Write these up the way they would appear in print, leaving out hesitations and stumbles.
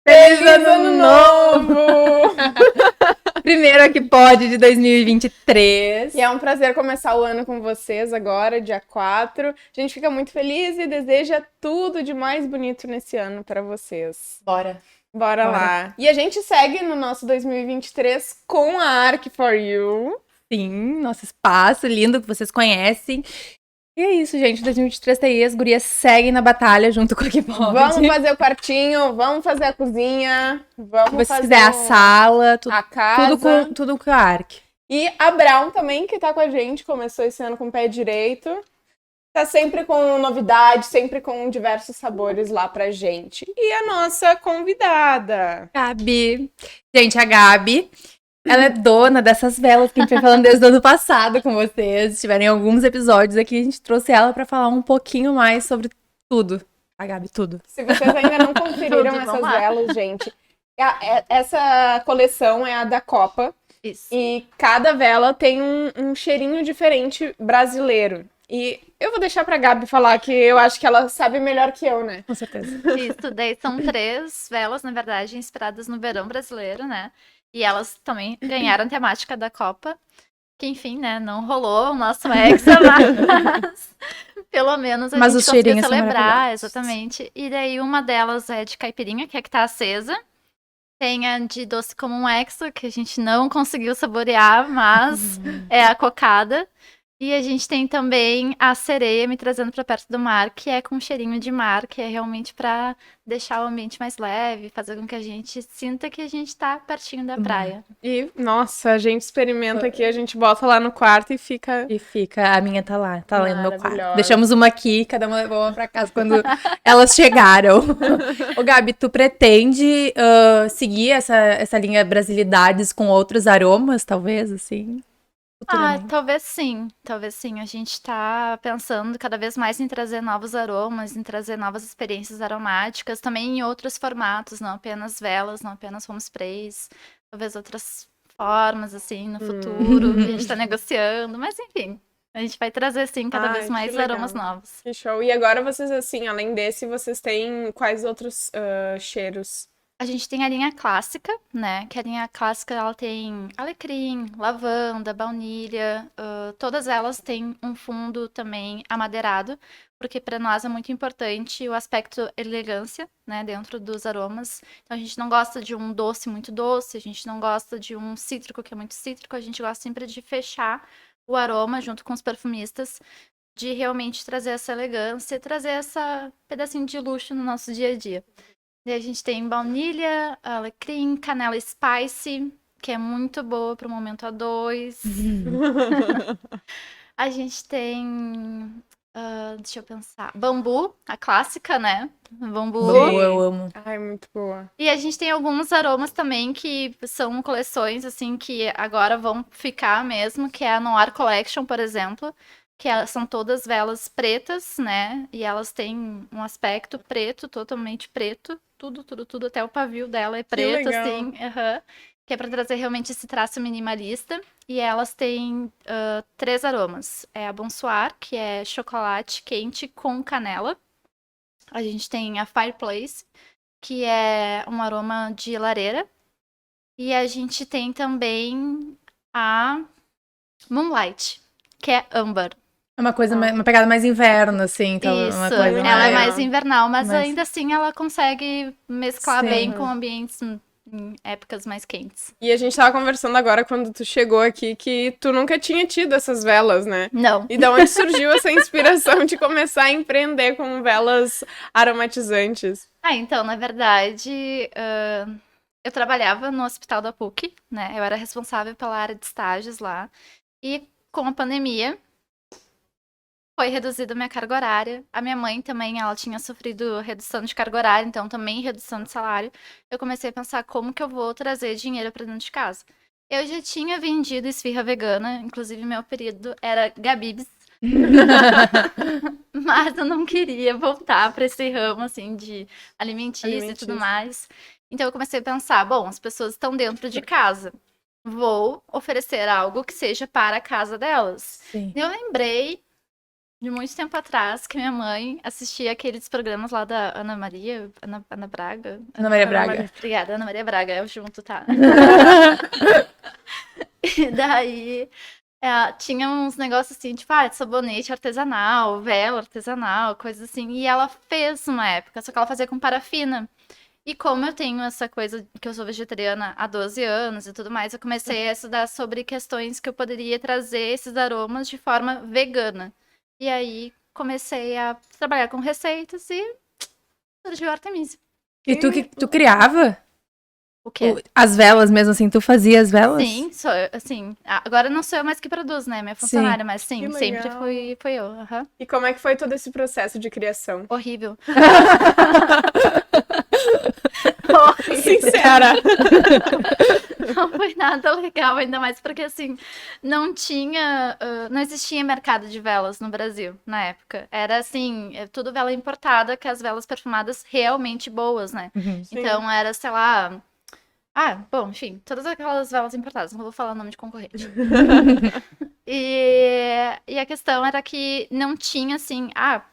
Feliz Ano Novo! Primeiro que pode de 2023. E é um prazer começar o ano com vocês agora, dia 4. A gente fica muito feliz e deseja tudo de mais bonito nesse ano para vocês. Bora lá. E a gente segue no nosso 2023 com a Arc4U. Sim, nosso espaço lindo que vocês conhecem. E é isso, gente. 2023 tá aí, as gurias seguem na batalha junto com a que pode. Vamos fazer o quartinho, vamos fazer a cozinha, vamos fazer a sala, a casa. Tudo com a Arc. E a Brown também, que tá com a gente, começou esse ano com o pé direito. Tá sempre com novidades, sempre com diversos sabores lá pra gente. E a nossa convidada, Gabi. Gente, a Gabi, ela é dona dessas velas que a gente vem falando desde o ano passado com vocês. Se tiverem alguns episódios aqui, a gente trouxe ela pra falar um pouquinho mais sobre tudo. A Gabi, tudo. Se vocês ainda não conferiram essas velas, gente, essa coleção é a da Copa. Isso. E cada vela tem um cheirinho diferente brasileiro. E eu vou deixar pra Gabi falar, que eu acho que ela sabe melhor que eu, né? Com certeza. Isso, daí são 3 velas, na verdade, inspiradas no verão brasileiro, né? E elas também ganharam a temática da Copa, que enfim, né, não rolou o nosso Hexa, mas pelo menos a gente conseguiu celebrar, exatamente. E daí uma delas é de caipirinha, que é a que tá acesa. Tem a de doce como um Hexa, que a gente não conseguiu saborear, mas é a cocada. E a gente tem também a sereia me trazendo pra perto do mar, que é com cheirinho de mar, que é realmente pra deixar o ambiente mais leve, fazer com que a gente sinta que a gente tá pertinho da praia. E, nossa, a gente experimenta aqui, a gente bota lá no quarto e fica... A minha tá lá no meu quarto. Deixamos uma aqui, cada uma levou uma pra casa quando elas chegaram. Ô, Gabi, tu pretende seguir essa linha Brasilidades com outros aromas, talvez, assim? Talvez sim. A gente tá pensando cada vez mais em trazer novos aromas, em trazer novas experiências aromáticas, também em outros formatos, não apenas velas, não apenas home sprays, talvez outras formas, assim, no futuro, que a gente tá negociando, mas enfim, a gente vai trazer, sim, cada vez mais aromas novos. Que show. E agora vocês, assim, além desse, vocês têm quais outros cheiros? A gente tem a linha clássica, né? Que a linha clássica, ela tem alecrim, lavanda, baunilha. Todas elas têm um fundo também amadeirado, porque para nós é muito importante o aspecto elegância, né? Dentro dos aromas. Então a gente não gosta de um doce muito doce, a gente não gosta de um cítrico que é muito cítrico, a gente gosta sempre de fechar o aroma junto com os perfumistas, de realmente trazer essa elegância, trazer essa pedacinho de luxo no nosso dia a dia. E a gente tem baunilha, alecrim, canela spice, que é muito boa para o momento A2. A gente tem Deixa eu pensar. Bambu, a clássica, né? Bambu. Bambu, eu amo. Ai, muito boa. E a gente tem alguns aromas também que são coleções, assim, que agora vão ficar mesmo, que é a Noir Collection, por exemplo, que são todas velas pretas, né? E elas têm um aspecto preto, totalmente preto. Tudo, até o pavio dela é preto, legal. assim. Que é pra trazer realmente esse traço minimalista. E elas têm 3 aromas. É a Bonsoir, que é chocolate quente com canela. A gente tem a Fireplace, que é um aroma de lareira. E a gente tem também a Moonlight, que é âmbar. É uma coisa, uma pegada mais inverno, assim. Então, Isso, uma coisa ela é mais- mais invernal, mas mais- ainda assim ela consegue mesclar Sim. bem com ambientes em épocas mais quentes. E a gente tava conversando agora, quando tu chegou aqui, que tu nunca tinha tido essas velas, né? Não. E da onde surgiu essa inspiração de começar a empreender com velas aromatizantes? Então, na verdade, eu trabalhava no hospital da PUC, né? Eu era responsável pela área de estágios lá. E com a pandemia, foi reduzida a minha carga horária. A minha mãe também, ela tinha sofrido redução de carga horária, então também redução de salário. Eu comecei a pensar como que eu vou trazer dinheiro para dentro de casa. Eu já tinha vendido esfirra vegana, inclusive meu apelido era Gabibs. Mas eu não queria voltar para esse ramo, assim, de alimentício e tudo mais. Então eu comecei a pensar, bom, as pessoas estão dentro de casa. Vou oferecer algo que seja para a casa delas. Sim. Eu lembrei de muito tempo atrás que minha mãe assistia aqueles programas lá da Ana Maria, Ana Braga. Ana Maria Braga. Obrigada, Ana Maria Braga, eu junto, tá? E daí tinha uns negócios assim, tipo, sabonete artesanal, vela artesanal, coisas assim. E ela fez uma época, só que ela fazia com parafina. E como eu tenho essa coisa que eu sou vegetariana há 12 anos e tudo mais, eu comecei a estudar sobre questões que eu poderia trazer esses aromas de forma vegana. E aí comecei a trabalhar com receitas e surgiu a Artemisia. E tu criava? O quê? As velas mesmo, assim, tu fazia as velas? Sim, sou eu, assim, agora não sou eu mais que produz, né, minha funcionária, mas sim, Que sempre legal. fui eu, aham. E como é que foi todo esse processo de criação? Horrível. Sincera! Não foi nada legal, ainda mais porque, assim, não existia mercado de velas no Brasil na época. Era, assim, tudo vela importada, que as velas perfumadas realmente boas, né? Uhum. Então, era, sei lá... bom, enfim, todas aquelas velas importadas, não vou falar o nome de concorrente. E a questão era que não tinha, assim,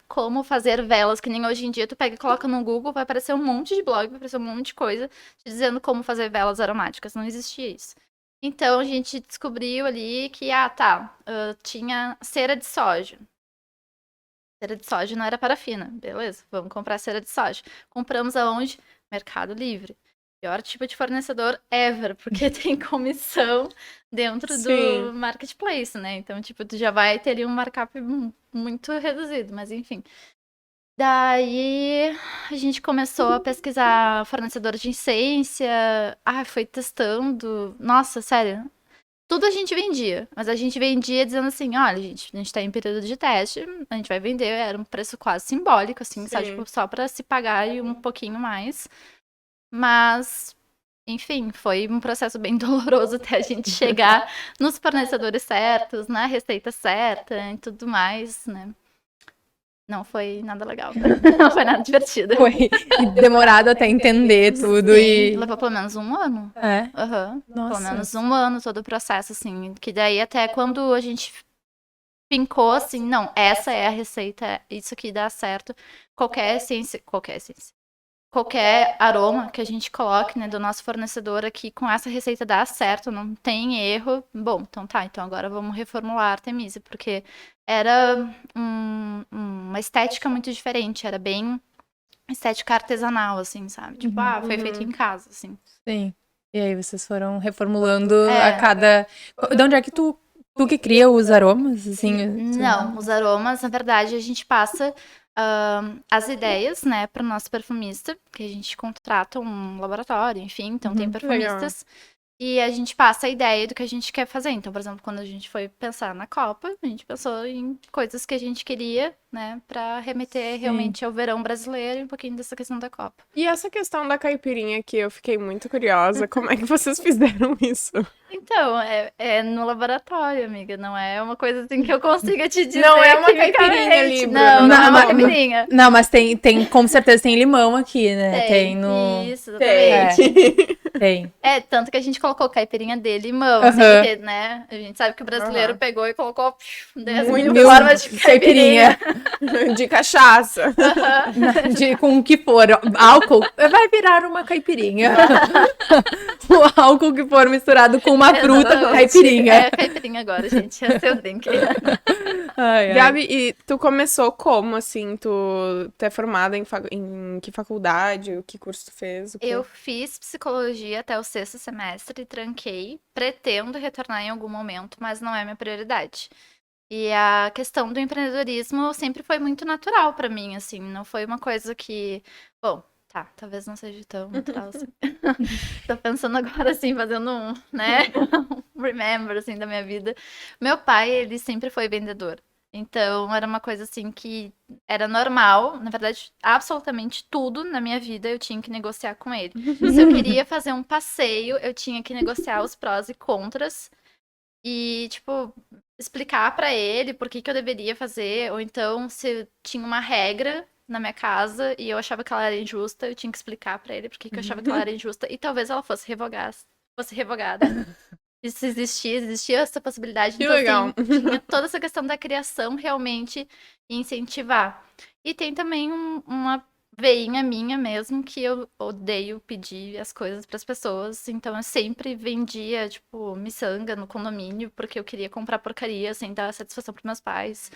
como fazer velas, que nem hoje em dia tu pega e coloca no Google, vai aparecer um monte de blog, vai aparecer um monte de coisa te dizendo como fazer velas aromáticas, não existia isso. Então a gente descobriu ali que, tinha cera de soja. Cera de soja não era parafina, beleza, vamos comprar cera de soja. Compramos aonde? Mercado Livre. Pior tipo de fornecedor ever, porque tem comissão dentro do marketplace, né? Então, tipo, tu já vai ter ali um markup muito reduzido, mas enfim. Daí a gente começou a pesquisar fornecedor de essência, foi testando. Nossa, sério. Tudo a gente vendia, mas a gente vendia dizendo assim, olha, gente, a gente tá em período de teste, a gente vai vender, era um preço quase simbólico, assim, sabe? Tipo, só pra se pagar e um pouquinho mais. Mas, enfim, foi um processo bem doloroso até a gente chegar nos fornecedores certos, na receita certa e tudo mais, né? Não foi nada legal. Não foi nada divertido. Foi demorado até entender tudo. Sim, levou pelo menos um ano. É? Uhum. Nossa. Pelo menos um ano todo o processo, assim. Que daí até quando a gente pincou assim, não, essa é a receita, isso aqui dá certo. Qualquer aroma que a gente coloque, né, do nosso fornecedor aqui com essa receita dá certo, não tem erro. Bom, então tá, então agora vamos reformular a Artemisia, porque era uma estética muito diferente, era bem estética artesanal, assim, sabe? Tipo, foi feito em casa, assim. Sim. E aí vocês foram reformulando a cada... De onde é que tu que cria os aromas, assim? Não, os aromas, na verdade, a gente passa... as ideias, né, para o nosso perfumista, que a gente contrata um laboratório, enfim, então tem perfumistas. E a gente passa a ideia do que a gente quer fazer. Então, por exemplo, quando a gente foi pensar na Copa, a gente pensou em coisas que a gente queria, né, pra remeter realmente ao verão brasileiro e um pouquinho dessa questão da Copa. E essa questão da caipirinha aqui, eu fiquei muito curiosa. Como é que vocês fizeram isso? Então, é no laboratório, amiga. Não é uma coisa assim que eu consiga te dizer. Não é uma quimicamente. caipirinha ali, Não, Bruna. não é uma Não, caipirinha. Não, mas tem, com certeza tem limão aqui, né? Tem no... Isso, exatamente. Tem. Tanto que a gente colocou caipirinha de limão, assim, Aham. porque, né? A gente sabe que o brasileiro pegou e colocou 10 Muito mil formas de caipirinha. De cachaça. Com o que for. Álcool vai virar uma caipirinha. O álcool que for misturado com uma fruta, Exatamente. caipirinha. É caipirinha agora, gente. É seu drink. Ai, ai. Gabi, e tu começou como, assim? Tu é formada em que faculdade? O que curso tu fez? O quê? Eu fiz psicologia até o 6º semestre e tranquei. Pretendo retornar em algum momento, mas não é minha prioridade. E a questão do empreendedorismo sempre foi muito natural pra mim, assim. Não foi uma coisa que... Bom, tá, talvez não seja tão natural assim. Tô pensando agora, assim, fazendo né, um remember, assim, da minha vida. Meu pai, ele sempre foi vendedor. Então, era uma coisa, assim, que era normal. Na verdade, absolutamente tudo na minha vida eu tinha que negociar com ele. Se eu queria fazer um passeio, eu tinha que negociar os prós e contras. E, tipo, explicar pra ele por que eu deveria fazer. Ou então, se tinha uma regra na minha casa e eu achava que ela era injusta, eu tinha que explicar pra ele por que eu achava que ela era injusta. E talvez ela fosse revogada. Isso existia essa possibilidade. Que Então, legal. assim, tinha toda essa questão da criação realmente e incentivar. E tem também uma veinha minha mesmo que eu odeio pedir as coisas pras pessoas. Então, eu sempre vendia, tipo, miçanga no condomínio porque eu queria comprar porcaria sem dar satisfação pros meus pais.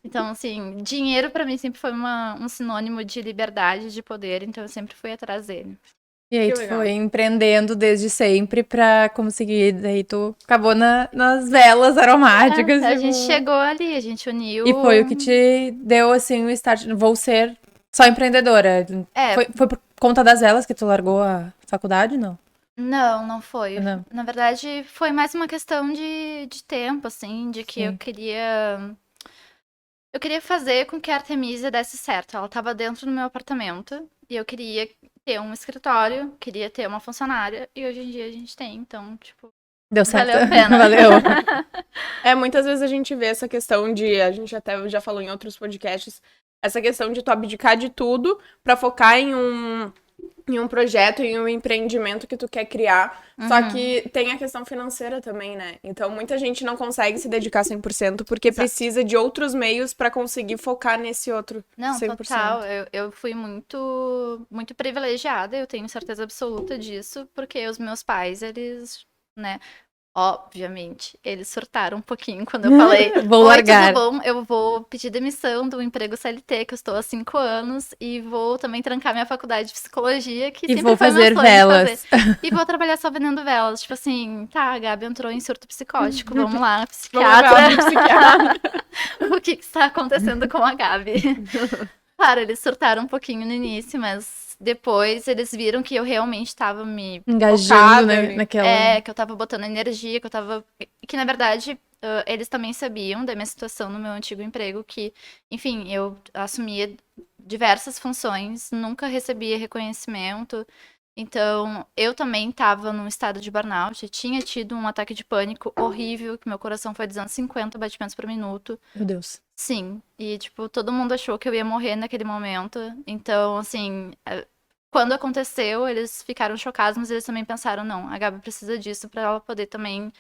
Então, assim, dinheiro pra mim sempre foi um sinônimo de liberdade, de poder. Então, eu sempre fui atrás dele. E aí Que tu legal. foi empreendendo desde sempre pra conseguir, daí tu acabou nas velas aromáticas. A tipo, gente chegou ali, a gente uniu. E foi o que te deu, assim, o start, vou ser só empreendedora. É. Foi por conta das velas que tu largou a faculdade, não? Não foi. Não. Na verdade, foi mais uma questão de tempo, assim, de que Sim. eu queria fazer com que a Artemisia desse certo. Ela estava dentro do meu apartamento e eu queria ter um escritório, queria ter uma funcionária e hoje em dia a gente tem, então, tipo, Deu certo. valeu a pena. Valeu. Muitas vezes a gente vê essa questão a gente até já falou em outros podcasts, essa questão de tu abdicar de tudo pra focar em um projeto, em um empreendimento que tu quer criar. Só que tem a questão financeira também, né? Então, muita gente não consegue se dedicar 100% porque precisa de outros meios pra conseguir focar nesse outro Não, 100%. total. Eu fui muito, muito privilegiada, eu tenho certeza absoluta disso, porque os meus pais, eles, né, obviamente, eles surtaram um pouquinho quando eu falei, Vou oi, largar. tudo bom? Eu vou pedir demissão do emprego CLT, que eu estou há 5 anos, e vou também trancar minha faculdade de psicologia, que E sempre vou foi meu fazer sonho de velas. fazer. E vou trabalhar só vendendo velas. Tipo assim, tá, a Gabi entrou em surto psicótico, vamos lá, Vamos levar ela psiquiatra. pro psiquiatra. O que está acontecendo com a Gabi? Claro, eles surtaram um pouquinho no início, mas depois eles viram que eu realmente estava me Engajando focada, naquela... que eu tava botando energia, que eu tava... Que, na verdade, eles também sabiam da minha situação no meu antigo emprego, que, enfim, eu assumia diversas funções, nunca recebia reconhecimento. Então, eu também tava num estado de burnout, eu tinha tido um ataque de pânico horrível, que meu coração foi 250 batimentos por minuto. Meu Deus. Sim, e, tipo, todo mundo achou que eu ia morrer naquele momento. Então, assim, quando aconteceu, eles ficaram chocados, mas eles também pensaram, não, a Gabi precisa disso pra ela poder também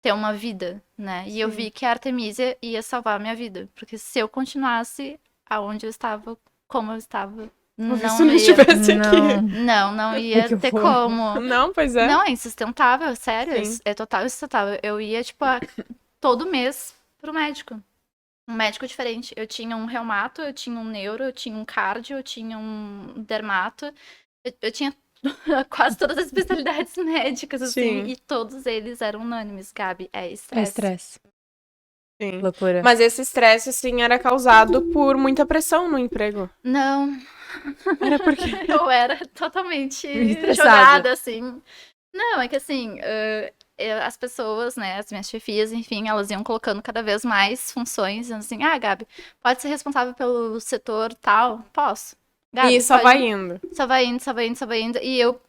ter uma vida, né? E eu vi que a Artemisia ia salvar a minha vida, porque se eu continuasse aonde eu estava, como eu estava, não Se não ia. estivesse aqui. Não ia Que ter horror. como. Não, pois é. Não, é insustentável, sério, Sim. é total insustentável. Eu ia, tipo, todo mês pro médico. Um médico diferente. Eu tinha um reumato, eu tinha um neuro, eu tinha um cardio, eu tinha um dermato. Eu tinha quase todas as especialidades médicas, assim, Sim. e todos eles eram unânimes, Gabi. É É estresse. estresse. Sim. Loucura. Mas esse estresse, assim, era causado por muita pressão no emprego. Não, Era porque... eu era totalmente Estressada. jogada, assim. Não, é que assim, as pessoas, né, as minhas chefias, enfim, elas iam colocando cada vez mais funções, dizendo assim, Gabi, pode ser responsável pelo setor tal? Posso. Gabi, E só pode... vai indo. Só vai indo. E eu,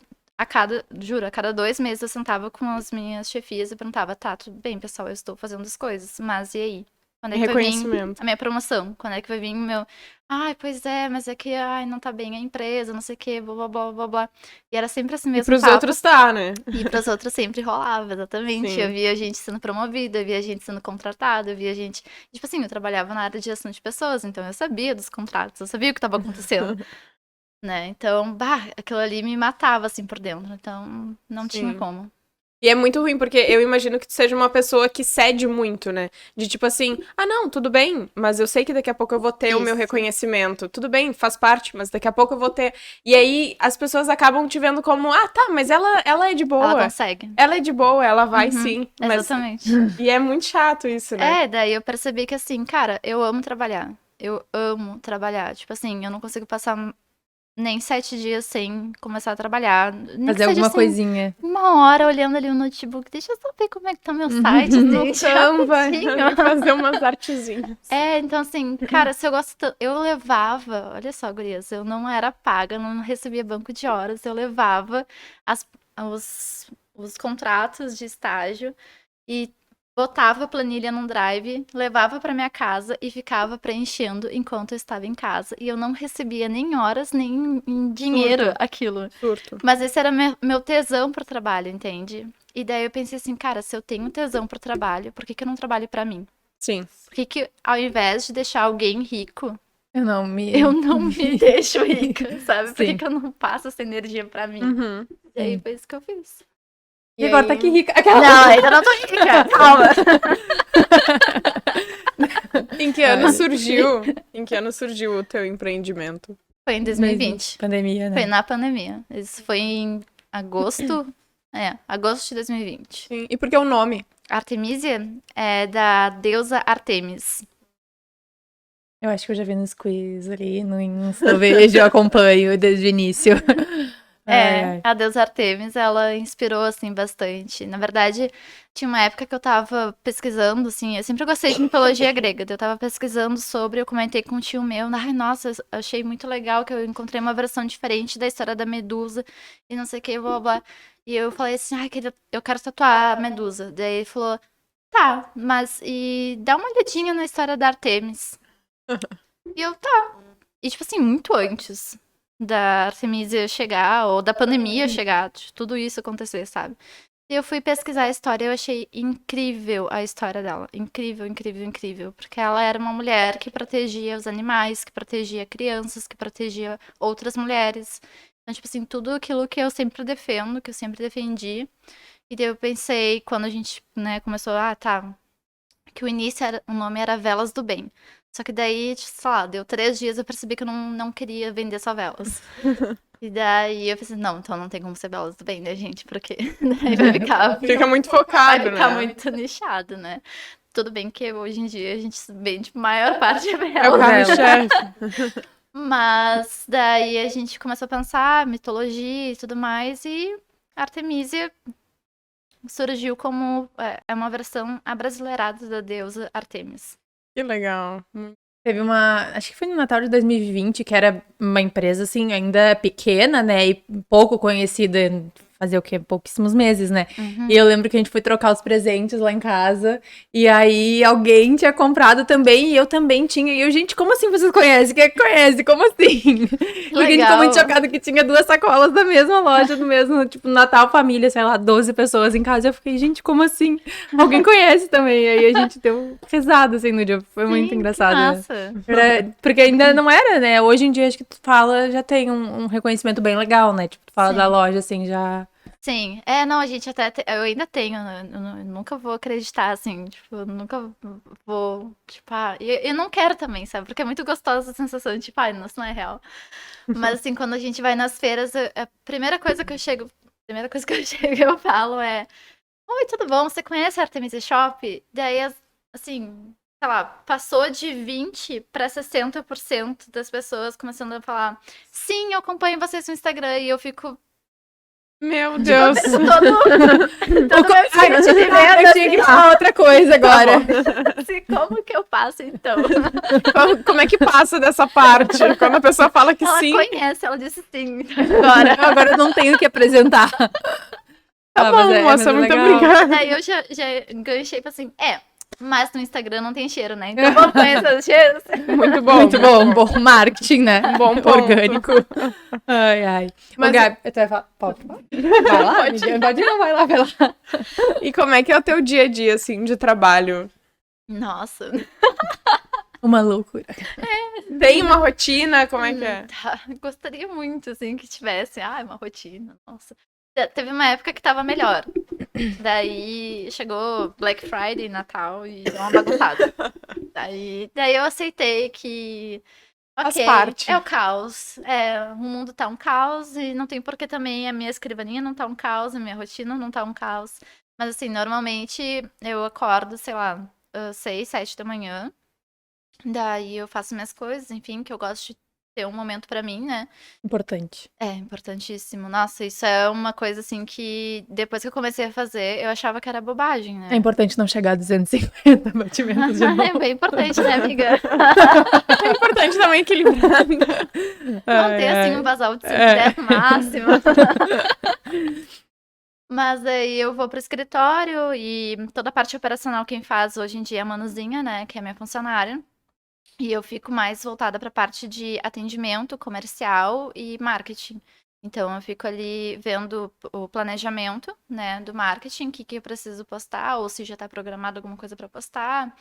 juro, a cada 2 meses eu sentava com as minhas chefias e perguntava, tá, tudo bem, pessoal, eu estou fazendo as coisas, mas e aí? Quando é que vai vir Reconhecimento. a minha promoção? Quando é que vai vir o meu... Ai, pois é, mas é que não tá bem a empresa, não sei o quê, blá, blá, blá, blá, blá. E era sempre assim E mesmo pros papo. outros tá, né? E pros outros sempre rolava, exatamente. Sim. Eu via gente sendo promovida, eu via gente sendo contratada, eu via gente... Tipo assim, eu trabalhava na área de gestão de pessoas, então eu sabia dos contratos, eu sabia o que estava acontecendo. Né? Então, aquilo ali me matava, assim, por dentro. Então, não tinha Sim. como. E é muito ruim, porque eu imagino que tu seja uma pessoa que cede muito, né? De tipo assim, não, tudo bem, mas eu sei que daqui a pouco eu vou ter o meu Isso. reconhecimento. Tudo bem, faz parte, mas daqui a pouco eu vou ter. E aí as pessoas acabam te vendo como, tá, mas ela é de boa. Ela consegue. Ela é de boa, ela vai Uhum, sim. Mas... Exatamente. E é muito chato isso, né? Daí eu percebi que, assim, cara, eu amo trabalhar. Eu amo trabalhar. Tipo assim, eu não consigo passar nem 7 dias sem começar a trabalhar. Nem Fazer que seja, alguma assim, coisinha. 1 hora olhando ali o notebook. Deixa eu só ver como é que tá meu site, No gente. Canva, rapidinho. fazer umas artezinhas. Então assim, cara, se eu gosto tanto... Eu levava... Olha só, gurias, eu não era paga, não recebia banco de horas. Eu levava os contratos de estágio e botava a planilha num drive, levava pra minha casa e ficava preenchendo enquanto eu estava em casa. E eu não recebia nem horas, nem em dinheiro Surto. aquilo. Surto. Mas esse era meu tesão pro trabalho, entende? E daí eu pensei assim, cara, se eu tenho tesão pro trabalho, por que que eu não trabalho pra mim? Sim. Por que que, ao invés de deixar alguém rico, Eu não me deixo rica, sabe? Por que Sim. que eu não passo essa energia pra mim? Uhum. E aí Sim. foi isso que eu fiz. E agora aí... tá aqui rica. Não, ainda não tô rica, calma. Em que ano surgiu? Em que ano surgiu o teu empreendimento? Foi em 2020. Pandemia, né? Foi na pandemia. Isso foi em agosto. Agosto de 2020. Sim. E por que o nome? Artemisia é da deusa Artemis. Eu acho que eu já vi nos quiz ali, no Insta, eu vejo, eu acompanho desde o início. Ai. A deusa Artemis, ela inspirou, assim, bastante. Na verdade, tinha uma época que eu tava pesquisando, assim, eu sempre gostei de mitologia grega, eu tava pesquisando sobre, eu comentei com um tio meu, ai, nossa, eu achei muito legal que eu encontrei uma versão diferente da história da Medusa, e não sei o que, blá, blá. E eu falei assim, eu quero tatuar a Medusa. Daí ele falou, tá, mas e dá uma olhadinha na história da Artemis. E eu, tá. E, tipo assim, muito antes da Artemisia chegar, ou da pandemia chegar, de tudo isso acontecer, sabe? E eu fui pesquisar a história e eu achei incrível a história dela. Incrível, incrível, incrível. Porque ela era uma mulher que protegia os animais, que protegia crianças, que protegia outras mulheres. Então, tipo assim, tudo aquilo que eu sempre defendo, que eu sempre defendi. E daí eu pensei, quando a gente, né, começou, tá, que o início, o nome era Velas do Bem. Só que daí, sei lá, deu 3 dias, eu percebi que eu não queria vender só velas. E daí eu pensei, não, então não tem como ser Velas do Bem, né, gente? Porque daí vai ficar... Fica muito focado, vai ficar né? muito nichado, né? Tudo bem que hoje em dia a gente vende maior parte de É o velas. carro-chefe. Mas daí a gente começou a pensar mitologia e tudo mais, e Artemisia surgiu como uma versão abrasileirada da deusa Artemis. Que legal. Teve acho que foi no Natal de 2020, que era uma empresa, assim, ainda pequena, né, e pouco conhecida, fazia o quê? Pouquíssimos meses, né? Uhum. E eu lembro que a gente foi trocar os presentes lá em casa, e aí alguém tinha comprado também, e eu também tinha, e eu, gente, como assim vocês conhecem? Quem é que conhece? Como assim? Porque a gente ficou muito chocado que tinha 2 sacolas da mesma loja, do mesmo, tipo, Natal, família, sei lá, 12 pessoas em casa, eu fiquei, gente, como assim? Alguém conhece também, e aí a gente deu risada, assim, no dia, foi muito engraçado. Nossa. Porque ainda não era, né? Hoje em dia, acho que tu fala, já tem um reconhecimento bem legal, né? Tipo, tu fala Sim. da loja, assim, já... Sim, não, a gente até, eu ainda tenho, né? Eu nunca vou acreditar, assim, tipo, eu nunca vou, tipo, eu não quero também, sabe, porque é muito gostosa a sensação de, tipo, nossa, não é real, mas assim, quando a gente vai nas feiras, a primeira coisa que eu chego, eu falo oi, tudo bom, você conhece a Artemisia Shop? Daí, assim, sei lá, passou de 20 para 60% das pessoas começando a falar, sim, eu acompanho vocês no Instagram, e eu fico... Meu Deus. Todo meu espírito de venda, Eu tinha que falar outra coisa agora. assim, como que eu faço, então? Como é que passa dessa parte? Quando a pessoa fala que Ela sim. conhece, ela disse sim. Agora eu não tenho o que apresentar. Tá bom, moça, muito obrigada. Daí eu já ganchei pra assim, mas no Instagram não tem cheiro, né? Então vamos conhecer os cheiros. Muito bom. Muito bom, bom marketing, né? Bom ponto. Orgânico. Ai. Mas Ô, Gabi, tu vai falar? Pode falar? Vai lá, pode ir, vai lá. E como é que é o teu dia a dia, assim, de trabalho? Nossa. Uma loucura. Tem uma rotina? Como é que é? Tá. Gostaria muito, assim, que tivesse. Uma rotina, nossa. Teve uma época que tava melhor. Daí chegou Black Friday, Natal e deu uma bagunçada. Daí eu aceitei que... Faz Ok, parte. é o caos. O mundo tá um caos e não tem por que também a minha escrivaninha não tá um caos, a minha rotina não tá um caos. Mas assim, normalmente eu acordo, sei lá, 6, 7 da manhã. Daí eu faço minhas coisas, enfim, que eu gosto de ter um momento pra mim, né? Importante. É importantíssimo. Nossa, isso é uma coisa assim que depois que eu comecei a fazer, eu achava que era bobagem, né? É importante não chegar a 250 batimentos de novo. É bem importante, né, amiga? É importante também equilibrar. Manter assim um basal de 5 no máximo. Mas aí eu vou pro escritório e toda a parte operacional quem faz hoje em dia é a Manuzinha, né, que é minha funcionária. E eu fico mais voltada para a parte de atendimento comercial e marketing. Então, eu fico ali vendo o planejamento, né, do marketing, o que eu preciso postar, ou se já está programado alguma coisa para postar,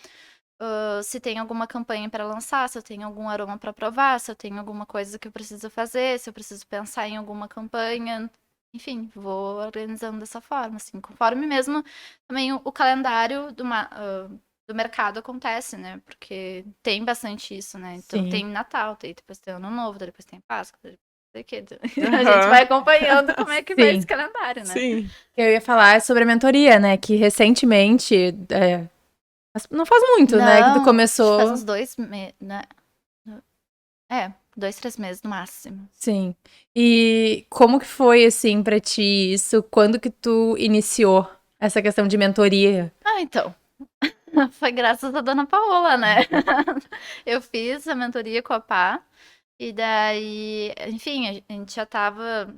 se tem alguma campanha para lançar, se eu tenho algum aroma para provar, se eu tenho alguma coisa que eu preciso fazer, se eu preciso pensar em alguma campanha. Enfim, vou organizando dessa forma, assim, conforme mesmo também o calendário do mercado acontece, né? Porque tem bastante isso, né? Então Sim. tem Natal, depois tem Ano Novo, depois tem Páscoa, depois tem o quê? A gente vai acompanhando como é que vai Sim. esse calendário, né? Sim. Eu ia falar sobre a mentoria, né? Que recentemente, não faz muito, né? Que tu começou. Faz uns 2 meses, né? 2, 3 meses no máximo. Sim. E como que foi, assim, pra ti isso? Quando que tu iniciou essa questão de mentoria? Então. Foi graças à dona Paola, né? Eu fiz a mentoria com a Pá. E daí, enfim, a gente já tava.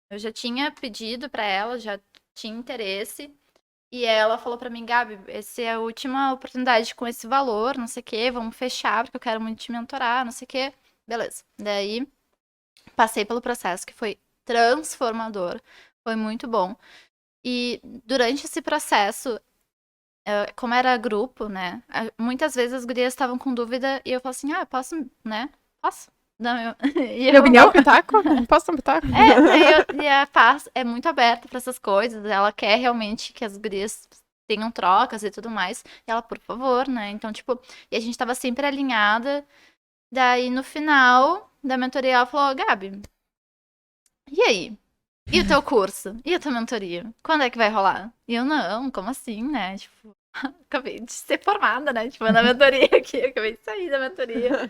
Eu já tinha pedido pra ela, já tinha interesse. E ela falou pra mim, Gabi, essa é a última oportunidade com esse valor, não sei o quê, vamos fechar, porque eu quero muito te mentorar, não sei o quê. Beleza. Daí, passei pelo processo que foi transformador, foi muito bom. E durante esse processo, como era grupo, né? Muitas vezes as gurias estavam com dúvida e eu falava assim, posso, né? Posso? Não, Minha opinião, pitaco? Posso dar um pitaco? E a Paz é muito aberta pra essas coisas, ela quer realmente que as gurias tenham trocas e tudo mais. E ela, por favor, né? Então, tipo, e a gente tava sempre alinhada. Daí, no final da mentoria, ela falou, Gabi, e aí? E o teu curso? E a tua mentoria? Quando é que vai rolar? E eu, não, como assim, né? Tipo, acabei de ser formada, né? Tipo, na mentoria aqui, acabei de sair da mentoria.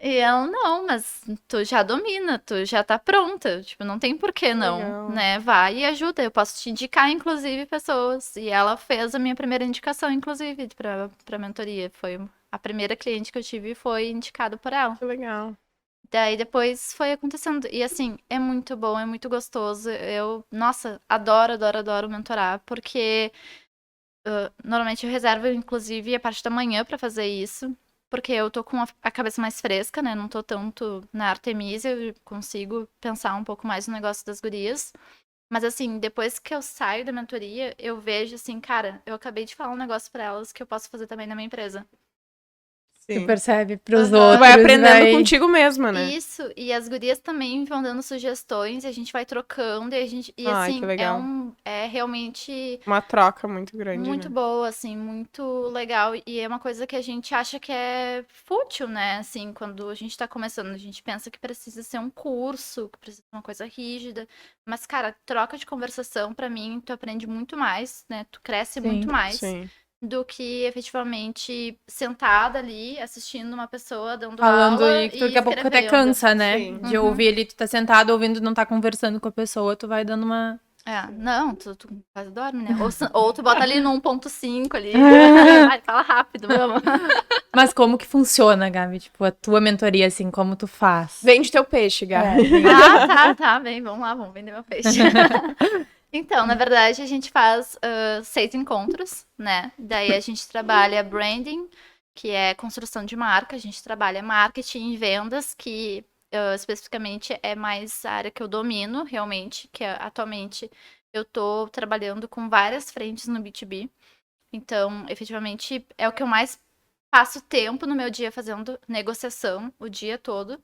E ela, não, mas tu já domina, tu já tá pronta. Tipo, não tem por que não, Legal. né? Vai e ajuda, eu posso te indicar, inclusive, pessoas. E ela fez a minha primeira indicação, inclusive, pra mentoria. Foi a primeira cliente que eu tive foi indicada por ela. Que legal. Daí depois foi acontecendo. E assim, é muito bom, é muito gostoso. Eu, nossa, adoro mentorar, porque normalmente eu reservo, inclusive, a parte da manhã pra fazer isso. Porque eu tô com a cabeça mais fresca, né? Não tô tanto na Artemisia, eu consigo pensar um pouco mais no negócio das gurias. Mas assim, depois que eu saio da mentoria, eu vejo assim, cara, eu acabei de falar um negócio pra elas que eu posso fazer também na minha empresa. Tu Sim. percebe pros Tu outros. vai aprendendo contigo mesma, né? Isso, e as gurias também vão dando sugestões, e a gente vai trocando, e a gente. E Ai, assim, que legal. é realmente Uma troca muito grande, muito né? boa, assim, muito legal. E é uma coisa que a gente acha que é fútil, né? Assim, quando a gente tá começando, a gente pensa que precisa ser um curso, que precisa ser uma coisa rígida. Mas, cara, troca de conversação, pra mim, tu aprende muito mais, né? Tu cresce Sim, muito mais. Sim. do que efetivamente sentada ali, assistindo uma pessoa dando Falando aula e daqui a pouco até escrevendo. cansa, né? Sim. De ouvir ali, tu tá sentado ouvindo, não tá conversando com a pessoa, tu vai dando uma... Não, tu quase dorme, né? Ou tu bota ali no 1.5 ali, vai, fala rápido, vamos. Mas como que funciona, Gabi? Tipo, a tua mentoria, assim, como tu faz? Vende teu peixe, Gabi. Tá, bem, vamos lá, vamos vender meu peixe. Então, na verdade, a gente faz 6 encontros, né? Daí a gente trabalha branding, que é construção de marca, a gente trabalha marketing e vendas, que especificamente é mais a área que eu domino realmente, que atualmente eu tô trabalhando com várias frentes no B2B. Então, efetivamente, é o que eu mais passo tempo no meu dia fazendo negociação o dia todo.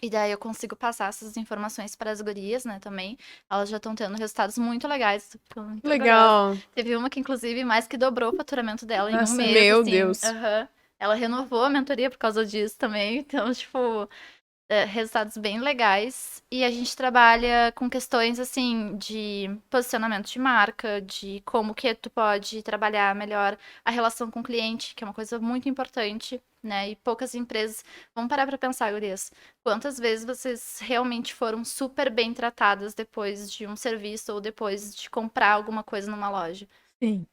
E daí eu consigo passar essas informações para as gurias, né, também. Elas já estão tendo resultados muito legais. Muito Legal. Teve uma que, inclusive, mais que dobrou o faturamento dela em um Nossa, mês. meu assim. Deus. Ela renovou a mentoria por causa disso também. Então, tipo, resultados bem legais. E a gente trabalha com questões, assim, de posicionamento de marca, de como que tu pode trabalhar melhor a relação com o cliente, que é uma coisa muito importante, né? E poucas empresas... Vamos parar pra pensar, gurias. Quantas vezes vocês realmente foram super bem tratadas depois de um serviço ou depois de comprar alguma coisa numa loja? Sim.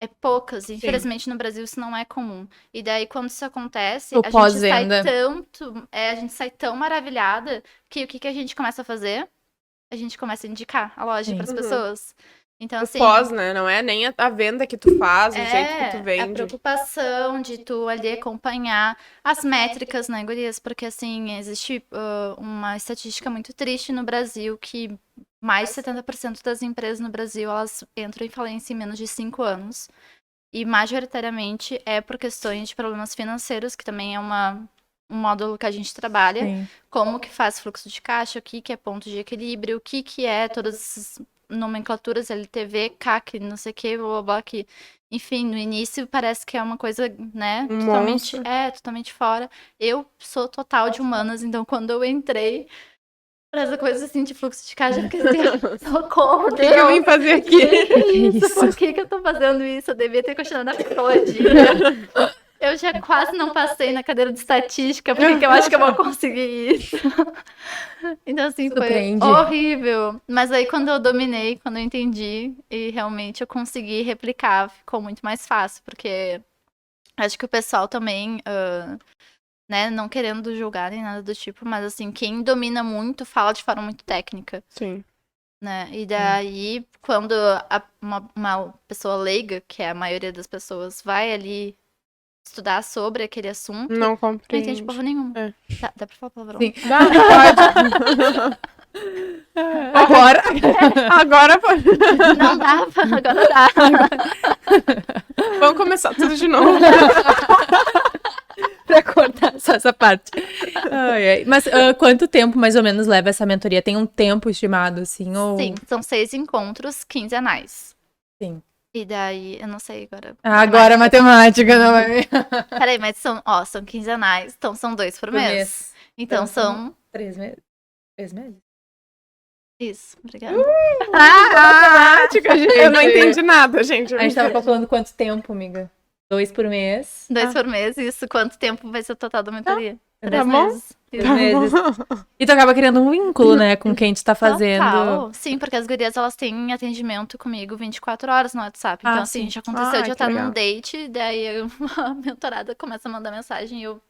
É poucas. Infelizmente, no Brasil, isso não é comum. E daí, quando isso acontece, O a gente sai pós-venda. a gente sai tão maravilhada que o que a gente começa a fazer? A gente começa a indicar a loja Sim. para as pessoas. Então, O assim... pós, né? Não é nem a venda que tu faz, o jeito que tu a vende. preocupação de tu ali acompanhar as métricas, né, gurias? Porque, assim, existe uma estatística muito triste no Brasil que mais de 70% das empresas no Brasil, elas entram em falência em menos de 5 anos. E, majoritariamente, é por questões de problemas financeiros, que também é um módulo que a gente trabalha. Sim. Como que faz fluxo de caixa, o que é ponto de equilíbrio, o que é todas essas nomenclaturas, LTV, CAC, não sei o que, blá, blá, blá, que, enfim, no início parece que é uma coisa, né, totalmente fora. Eu sou total de humanas, então quando eu entrei pra essa coisa assim de fluxo de caixa, eu fiquei assim, socorro, O que eu vim fazer aqui? isso? Por que eu tô fazendo isso? Eu devia ter questionado a psicologia. Eu já quase não passei na cadeira de estatística, porque eu acho que eu vou conseguir isso. Então, assim, foi horrível. Mas aí, quando eu dominei, quando eu entendi, e realmente eu consegui replicar, ficou muito mais fácil, porque acho que o pessoal também, né, não querendo julgar nem nada do tipo, mas, assim, quem domina muito, fala de forma muito técnica. Sim. Né? E daí, quando uma pessoa leiga, que é a maioria das pessoas, vai ali estudar sobre aquele assunto, Não não compreende. entende porra nenhuma. É. Dá pra falar palavrão? Sim. Pode. Agora pode. Não dava, agora dá. Vamos começar tudo de novo. Pra cortar só essa parte. Mas quanto tempo mais ou menos leva essa mentoria? Tem um tempo estimado, assim? Ou... Sim, são 6 encontros quinzenais. Sim. E daí, eu não sei agora. Agora a matemática não vai vir. Peraí, mas são quinzenais, então são 2 por mês. Então são 3 meses. 3 meses? Isso, obrigada. Matemática, gente. Eu não entendi nada, gente. A gente tava calculando quanto tempo, amiga? 2 por mês. 2 por mês, isso. Quanto tempo vai ser o total da mentoria? 3 bom. meses. 3 meses. E tu acaba criando um vínculo, né, com quem tu tá fazendo. Total. Sim, porque as gurias, elas têm atendimento comigo 24 horas no WhatsApp. Então, assim, já aconteceu de eu estar num date, daí a mentorada começa a mandar mensagem e eu...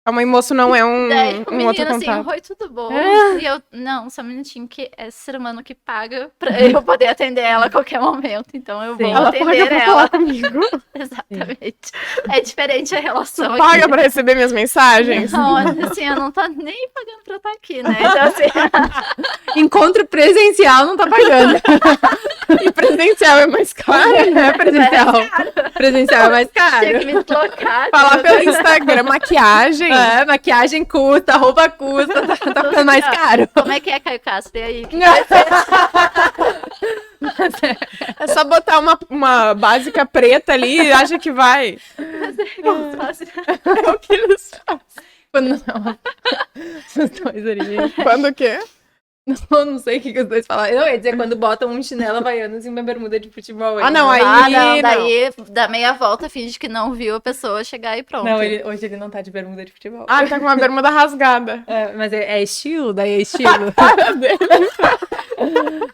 Calma aí, moço, não é daí o um outro menino assim, contato. oi, tudo bom? E eu, não, só um minutinho, que é esse ser humano que paga pra eu poder atender ela a qualquer momento. Então eu vou Ela atender paga pra ela. falar comigo. Exatamente. É diferente a relação aqui. Paga pra receber minhas mensagens? Não, assim, eu não tô nem pagando pra eu estar aqui, né? Então, assim... Encontro presencial não tá pagando. E presencial é mais caro? É presencial. Presencial é mais caro. Tinha que me deslocar. Falar pelo Instagram, maquiagem. Maquiagem custa, roupa custa, tá ficando mais caro. Como é que é, Caio Castro? E aí? É só botar uma básica preta ali e acha que vai. É o que eles fazem. Quando não. Os dois ali. Quando o quê? Não sei o que os dois falaram. Eu ia dizer quando botam um chinelo havaianas e uma bermuda de futebol. Ah, não, aí... não, daí dá meia volta, finge que não viu a pessoa chegar e pronto. Não, hoje ele não tá de bermuda de futebol. Ah, ele tá com uma bermuda rasgada. Mas é estilo? Daí é estilo.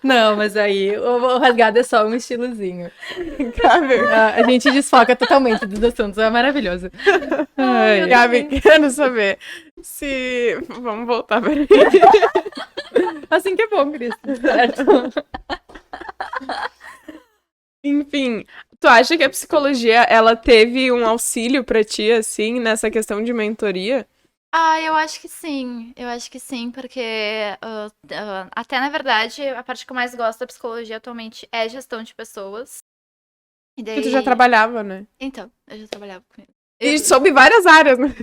Não, mas aí o rasgado é só um estilozinho. Gabi, A gente desfoca totalmente dos assuntos, é maravilhoso. Ai. Gabi, quero saber se... Vamos voltar, peraí. Assim que é bom, Cris. Certo. Enfim, tu acha que a psicologia, ela teve um auxílio pra ti, assim, nessa questão de mentoria? Eu acho que sim. Eu acho que sim, porque até na verdade, a parte que eu mais gosto da psicologia atualmente é gestão de pessoas. E daí... Porque tu já trabalhava, né? Então, eu já trabalhava com isso. E soube várias áreas, né?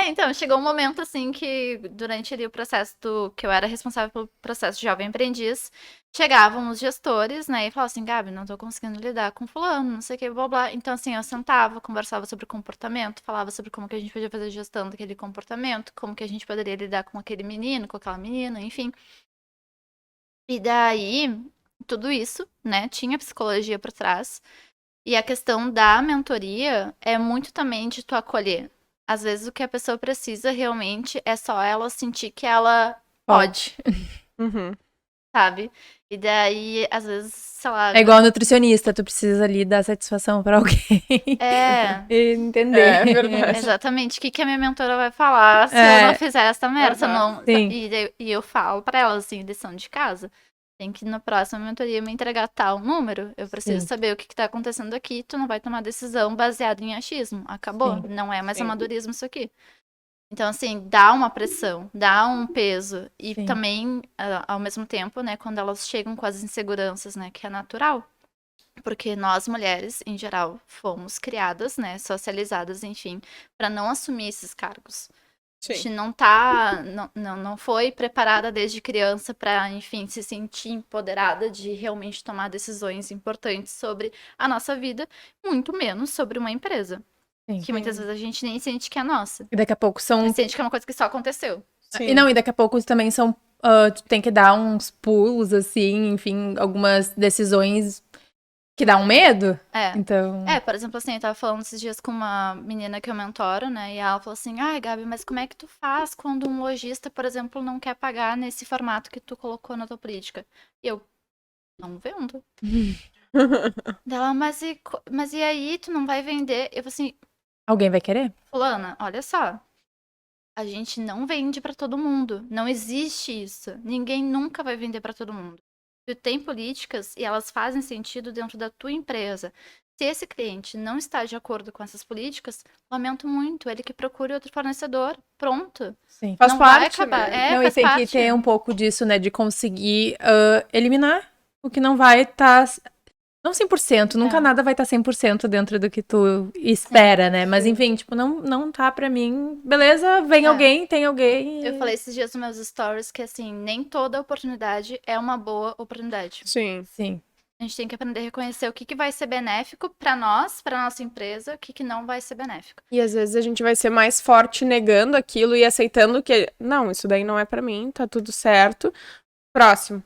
Então, chegou um momento, assim, que durante ali o processo que eu era responsável pelo processo de jovem aprendiz, chegavam os gestores, né, e falavam assim, Gabi, não tô conseguindo lidar com fulano, não sei o que, blá, blá. Então, assim, eu sentava, conversava sobre comportamento, falava sobre como que a gente podia fazer gestão daquele comportamento, como que a gente poderia lidar com aquele menino, com aquela menina, enfim. E daí, tudo isso, né, tinha psicologia por trás. E a questão da mentoria é muito também de tu acolher. Às vezes o que a pessoa precisa realmente é só ela sentir que ela pode, Uhum. sabe? E daí, às vezes, sei lá... É igual nutricionista, tu precisa ali dar satisfação pra alguém. E entender. É verdade. Exatamente. O que a minha mentora vai falar se eu não fizer essa merda? Se eu não... Sim. E eu falo pra ela, assim, lição de casa. Tem que na próxima mentoria me entregar tal número. Eu preciso Sim. saber o que tá acontecendo aqui. Tu não vai tomar decisão baseada em achismo. Acabou. Sim. Não é mais Sim. amadorismo isso aqui. Então, assim, dá uma pressão, dá um peso. E Sim. também, ao mesmo tempo, né, quando elas chegam com as inseguranças, né, que é natural. Porque nós, mulheres, em geral, fomos criadas, né, socializadas, enfim, para não assumir esses cargos. A gente não foi preparada desde criança para, enfim, se sentir empoderada de realmente tomar decisões importantes sobre a nossa vida, muito menos sobre uma empresa. Sim. Que muitas vezes a gente nem sente que é nossa. E daqui a pouco são... A gente sente que é uma coisa que só aconteceu. Sim. E daqui a pouco também são... tu tem que dar uns pulos, assim, enfim, algumas decisões que dá um medo. Então... Por exemplo, assim, eu tava falando esses dias com uma menina que eu mentoro, né? E ela falou assim, ai, Gabi, mas como é que tu faz quando um lojista, por exemplo, não quer pagar nesse formato que tu colocou na tua política? E eu, não vendo. Dela, mas e aí, tu não vai vender? Eu falei assim, alguém vai querer? fulana, olha só. A gente não vende pra todo mundo. Não existe isso. Ninguém nunca vai vender pra todo mundo. Tu tem políticas e elas fazem sentido dentro da tua empresa. Se esse cliente não está de acordo com essas políticas, lamento muito, ele que procure outro fornecedor. Pronto. Sim. Faz não parte, vai acabar. né? Não, e faz tem parte. que ter um pouco disso, né, de conseguir eliminar o que não vai estar... Não 100%, nunca nada vai estar 100% dentro do que tu espera, né? Mas enfim, tipo, não tá pra mim. Beleza, vem alguém, tem alguém. Eu falei esses dias nos meus stories que, assim, nem toda oportunidade é uma boa oportunidade. Sim. Sim. A gente tem que aprender a reconhecer o que vai ser benéfico pra nós, pra nossa empresa, o que não vai ser benéfico. E às vezes a gente vai ser mais forte negando aquilo e aceitando que, não, isso daí não é pra mim, tá tudo certo. Próximo.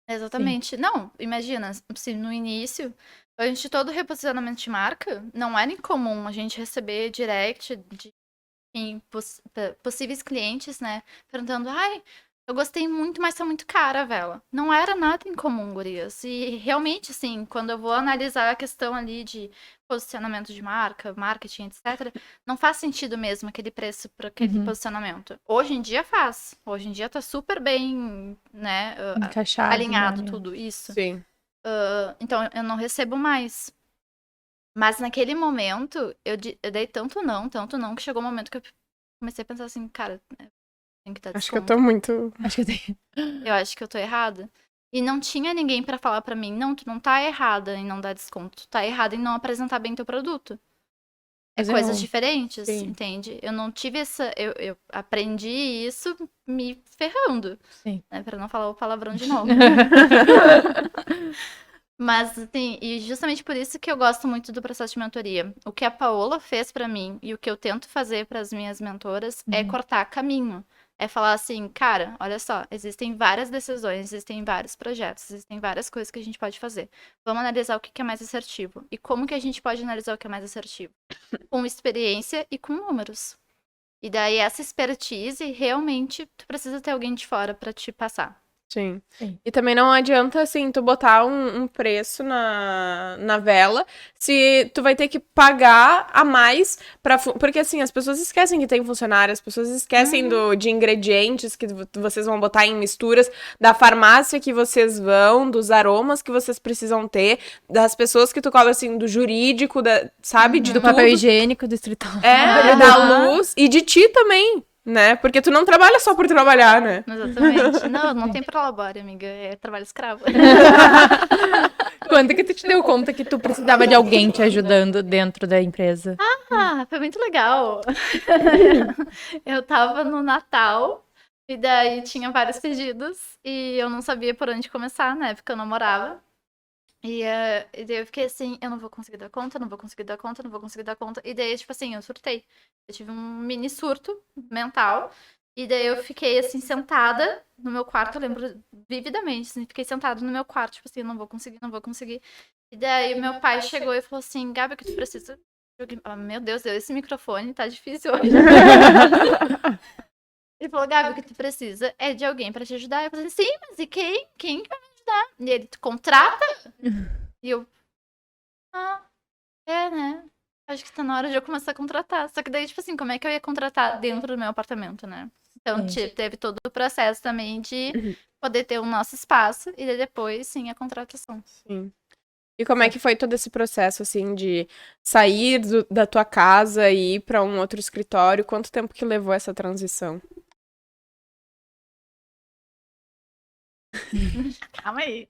Exatamente. Sim. Não, imagina, se no início, antes de todo reposicionamento de marca, não era incomum a gente receber direct de possíveis clientes, né, perguntando, ai, eu gostei muito, mas tá muito cara a vela. Não era nada incomum, gurias. E realmente, assim, quando eu vou analisar a questão ali de posicionamento de marca, marketing, etc., não faz sentido mesmo aquele preço para aquele posicionamento. Hoje em dia faz. Hoje em dia tá super bem, né, encaixado, alinhado, né? tudo isso. Sim. Então, eu não recebo mais. Mas naquele momento, eu dei tanto não, que chegou um momento que eu comecei a pensar assim, cara, tem que dar desconto. Acho que eu tô muito... Eu acho que eu tô errada. E não tinha ninguém pra falar pra mim, não, tu não tá errada em não dar desconto, tu tá errada em não apresentar bem teu produto. É coisas diferentes, entende? Eu não tive essa... Eu aprendi isso me ferrando. Sim. Né, pra não falar o palavrão de novo. Mas, assim, e justamente por isso que eu gosto muito do processo de mentoria. O que a Paola fez pra mim e o que eu tento fazer pras minhas mentoras é cortar caminho. É falar assim, cara, olha só, existem várias decisões, existem vários projetos, existem várias coisas que a gente pode fazer. Vamos analisar o que é mais assertivo. E como que a gente pode analisar o que é mais assertivo? Com experiência e com números. E daí essa expertise, realmente, tu precisa ter alguém de fora pra te passar. Sim. Sim. E também não adianta, assim, tu botar um preço na vela se tu vai ter que pagar a mais pra... Porque, assim, as pessoas esquecem que tem funcionário, as pessoas esquecem de ingredientes que vocês vão botar em misturas, da farmácia que vocês vão, dos aromas que vocês precisam ter, das pessoas que tu cobra, assim, do jurídico, sabe? De Do tudo. papel higiênico, do escritório. Da luz e de ti também, né? Porque tu não trabalha só por trabalhar, né? Exatamente. Não tem prolabore, amiga. É trabalho escravo. Quando que tu te deu conta que tu precisava de alguém te ajudando dentro da empresa? Foi muito legal. Eu tava no Natal e daí tinha vários pedidos e eu não sabia por onde começar, na época eu namorava. E daí eu fiquei assim, eu não vou conseguir dar conta, não vou conseguir dar conta, não vou conseguir dar conta. E daí, tipo assim, eu surtei. Eu tive um mini surto mental. E daí eu fiquei, assim, sentada no meu quarto, eu lembro vividamente, assim, fiquei sentada no meu quarto, tipo assim, eu não vou conseguir, não vou conseguir. E daí meu pai chegou e falou assim, Gabi, o que tu precisa? Meu Deus, esse microfone tá difícil hoje. Ele falou, Gabi, o que tu precisa é de alguém pra te ajudar. Eu falei, sim, mas e quem? Quem que vai me ajudar? E ele, tu contrata? E eu, né? Acho que tá na hora de eu começar a contratar. Só que daí, tipo assim, como é que eu ia contratar dentro do meu apartamento, né? Então, teve todo o processo também de poder ter o nosso espaço e daí depois, sim, a contratação. Sim. E como é que foi todo esse processo, assim, de sair da tua casa e ir pra um outro escritório? Quanto tempo que levou essa transição? Calma aí.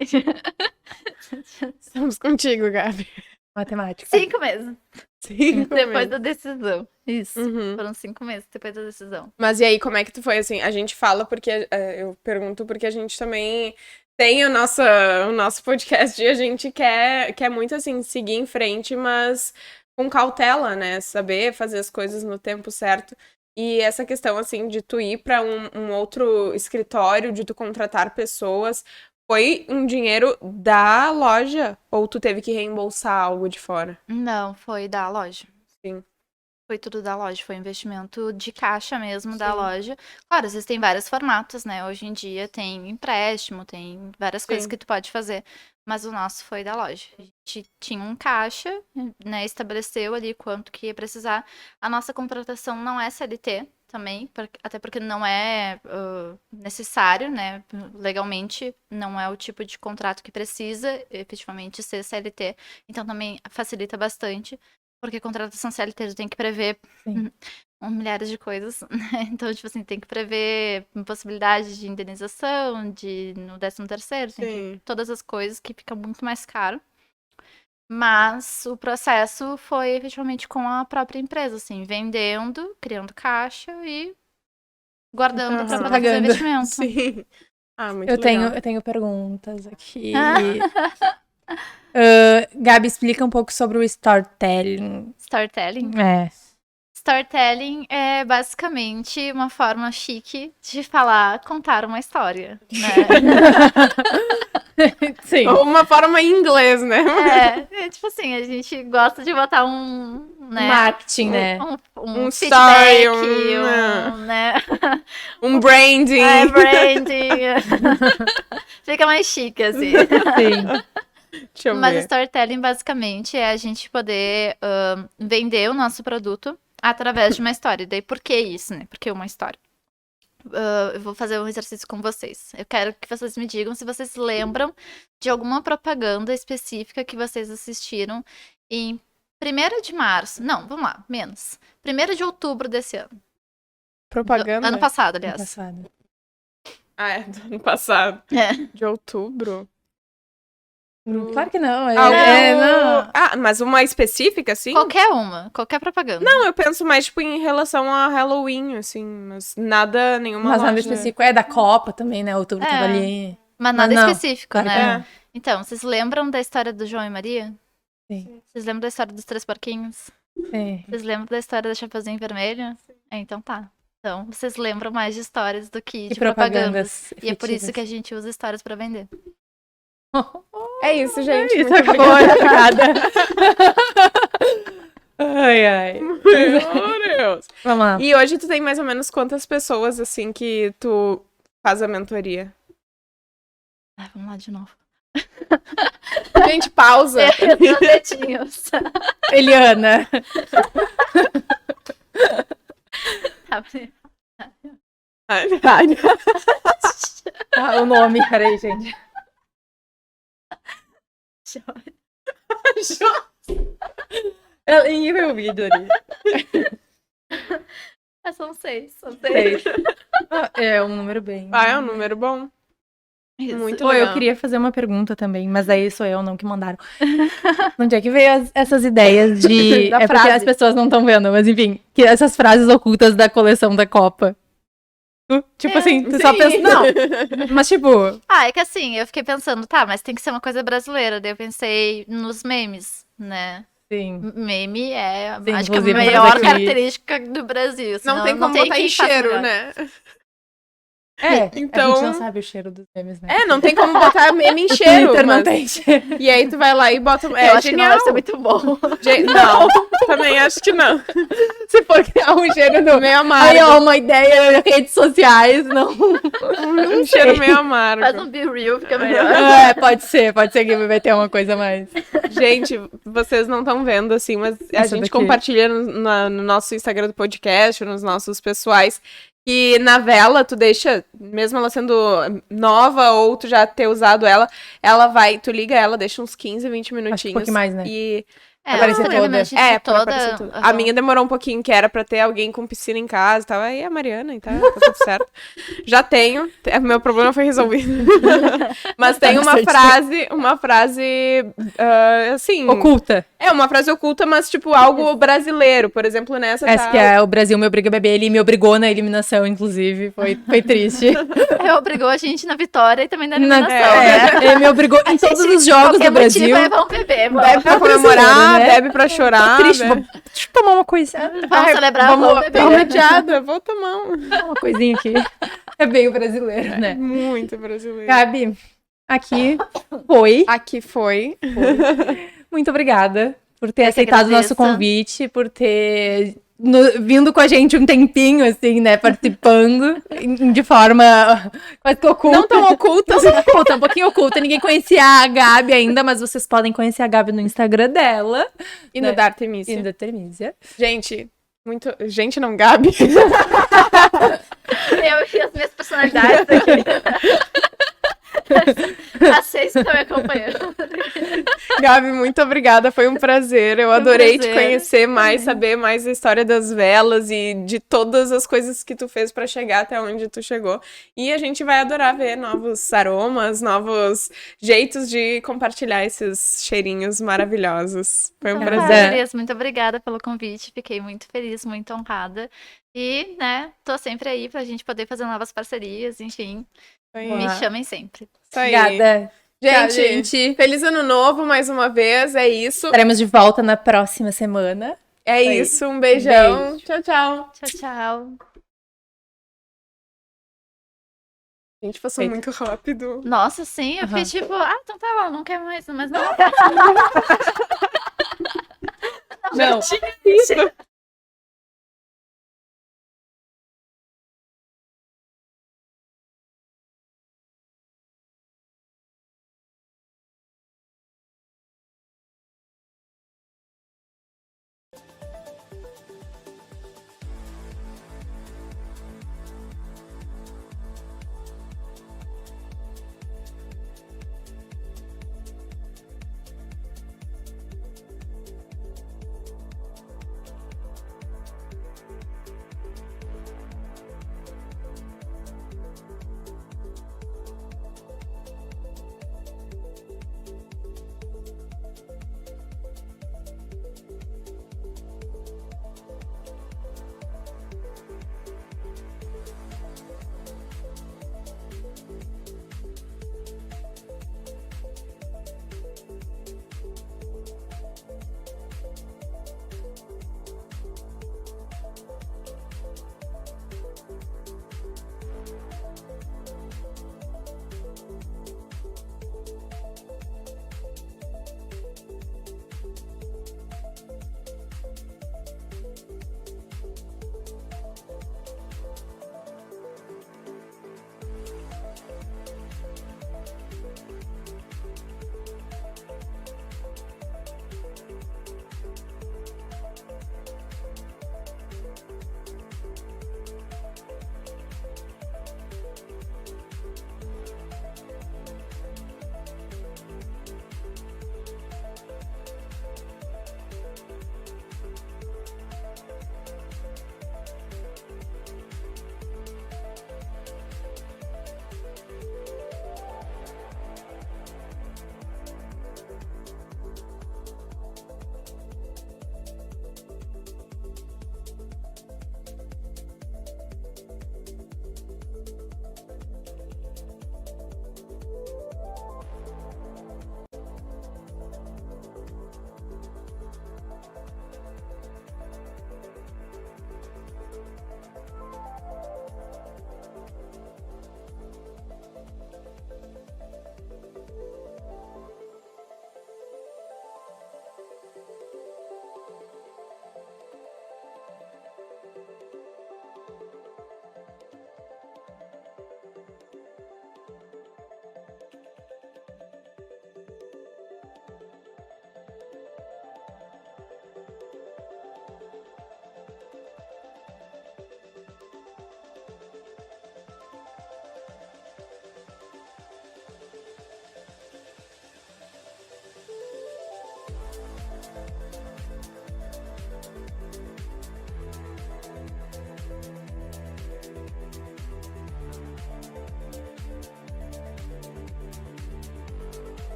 Estamos contigo, Gabi. Matemática. 5 meses. 5 Depois meses. da decisão. Isso. Uhum. Foram 5 meses depois da decisão. Mas e aí, como é que tu foi, assim? A gente fala porque... eu pergunto porque a gente também tem o nosso podcast e a gente quer muito, assim, seguir em frente, mas com cautela, né? Saber fazer as coisas no tempo certo. E essa questão, assim, de tu ir pra um outro escritório, de tu contratar pessoas, foi um dinheiro da loja? Ou tu teve que reembolsar algo de fora? Não, foi da loja. Sim. Foi tudo da loja, foi investimento de caixa mesmo da Sim. loja. Claro, existem vários formatos, né? Hoje em dia tem empréstimo, tem várias coisas Sim. que tu pode fazer, mas o nosso foi da loja. A gente tinha um caixa, né? Estabeleceu ali quanto que ia precisar. A nossa contratação não é CLT também, até porque não é necessário, né? Legalmente, não é o tipo de contrato que precisa efetivamente ser CLT. Então também facilita bastante. Porque contratação CLT tu tem que prever milhares de coisas, né? Então, tipo assim, tem que prever possibilidade de indenização, no 13º, tem todas as coisas que fica muito mais caro. Mas o processo foi efetivamente com a própria empresa, assim, vendendo, criando caixa e guardando para poder fazer investimento. Sim. Muito Eu legal. tenho perguntas aqui. Gabi, explica um pouco sobre o storytelling. Storytelling? Storytelling é basicamente uma forma chique de contar uma história, né? Sim. Ou uma forma em inglês, né? Tipo assim, a gente gosta de botar né? Marketing, né? Um feedback, story, né? Um branding. Branding. Fica mais chique, assim. Sim. Deixa eu Mas ver. storytelling, basicamente, é a gente poder vender o nosso produto através de uma história. Daí, por que isso, né? Por que uma história? Eu vou fazer um exercício com vocês. Eu quero que vocês me digam se vocês lembram de alguma propaganda específica que vocês assistiram em 1º de março. Não, vamos lá, menos. 1º de outubro desse ano. Propaganda? Ano passado, aliás. Ano passado. Do ano passado. De outubro. Claro que não. Não. Mas uma específica, assim? Qualquer propaganda. Não, eu penso mais, tipo, em relação a Halloween, assim, mas nenhuma Mas loja... nada específico. É da Copa também, né? Outubro tava ali. Mas nada específico, claro que né? não. Então, vocês lembram da história do João e Maria? Sim. Vocês lembram da história dos 3 porquinhos? Sim. Vocês lembram da história da Chapeuzinho Vermelho? Então tá. Então, vocês lembram mais de histórias do que E de propagandas. propagandas E é por isso efetivas. que a gente usa histórias pra vender. É isso, gente. Isso, muito acabou a jogada. Ai, ai. Meu Deus. Vamos lá. E hoje tu tem mais ou menos quantas pessoas, assim, que tu faz a mentoria? Ah, vamos lá de novo. Gente, pausa. Meus dedinhos. Eliana. Tá. É verdade. Ah, o nome, peraí, gente. Ninguém vai ouvir, Dori. São 6. São 6. Seis. É um número bem. Ah, é um número bom. Isso. Muito Oi, legal. eu queria fazer uma pergunta também, mas aí sou eu, não que mandaram. Onde é que veio essas ideias de... Da é porque frase. as pessoas não estão vendo, mas enfim, que essas frases ocultas da coleção da Copa. Tipo assim, tu só Sim. pensa... Não, mas tipo... Ah, é que assim, eu fiquei pensando, tá, mas tem que ser uma coisa brasileira. Daí eu pensei nos memes, né? Sim. Meme é, Sim, acho que a inclusive, maior essa daqui. característica do Brasil. Não senão tem como botar quem em faça cheiro, melhor. né? É, Então- a gente não sabe o cheiro dos memes, né? É, não tem como botar meme em O cheiro. Twitter não mas- tem cheiro. E aí tu vai lá e bota... Eu É acho que não genial. deve ser muito bom. Não, também acho que não. Se for criar um cheiro do... Meio amargo. Aí, ó, uma ideia em redes sociais, não... Um cheiro meio amargo. Faz um Be Real, fica melhor. É, pode ser que vai ter uma coisa mais. Gente, vocês não estão vendo, assim, mas a Essa gente daqui. compartilha no nosso Instagram do podcast, nos nossos pessoais, que na vela tu deixa, mesmo ela sendo nova ou tu já ter usado ela, tu liga ela, deixa uns 15, 20 Acho que minutinhos. um pouquinho mais, né? E É, Aparecer eu lembro, toda. né, a gente pra toda... aparecer tudo. A Aham. minha demorou um pouquinho, que era pra ter alguém com piscina em casa e tal. Aí a Mariana, então tá tudo certo. Já tenho. Meu problema foi resolvido. Mas tem uma frase, assim... Oculta. É uma frase oculta, mas tipo algo brasileiro. Por exemplo, nessa Essa tá... que é o Brasil me obriga a beber. Ele me obrigou na eliminação, inclusive. Foi triste. Obrigou a gente na vitória e também na eliminação. Ele me obrigou em todos os jogos Qualquer do Brasil. motivo é vamos beber, vamos. Bebe pra comemorar, brasileiro, né? bebe pra chorar. Triste. bebe- Deixa eu tomar uma coisa. Vamos celebrar, vamos Vamos, beber. rodeada, vou tomar Uma coisinha aqui. É bem brasileiro, né? muito brasileiro. Gabi, aqui foi. Aqui foi. Muito obrigada por ter Eu que aceitado o nosso agradeço. convite, por ter vindo com a gente um tempinho, assim, né? Participando de forma quase que oculta. Não tão oculta. Oculta, um pouquinho oculta. Ninguém conhecia a Gabi ainda, mas vocês podem conhecer a Gabi no Instagram dela. E Né? no da Artemisia. E da Termísia. Gente, muito... Gente, não, Gabi. Eu e as minhas personalidades aqui. As 6 que estão me acompanhando. Gabi, muito obrigada. Foi um prazer. Eu Foi um adorei te prazer. conhecer mais, saber mais a história das velas e de todas as coisas que tu fez pra chegar até onde tu chegou. E a gente vai adorar ver novos aromas, novos jeitos de compartilhar esses cheirinhos maravilhosos. Foi um Então, tá, prazer. gurias, muito obrigada pelo convite. Fiquei muito feliz, muito honrada. E, né, tô sempre aí pra gente poder fazer novas parcerias, enfim. Foi Me Boa. chamem sempre. isso aí. Obrigada. Tchau, Gente, feliz ano novo mais uma vez. É isso. Estaremos de volta na próxima semana. É aí. isso. Um beijão. Beijo. Tchau, tchau. Tchau, tchau. Gente, passou Feito. muito rápido. Nossa, sim, eu fiquei Aham. tipo, então tá bom, não quero mais, mas não. Não. Isso.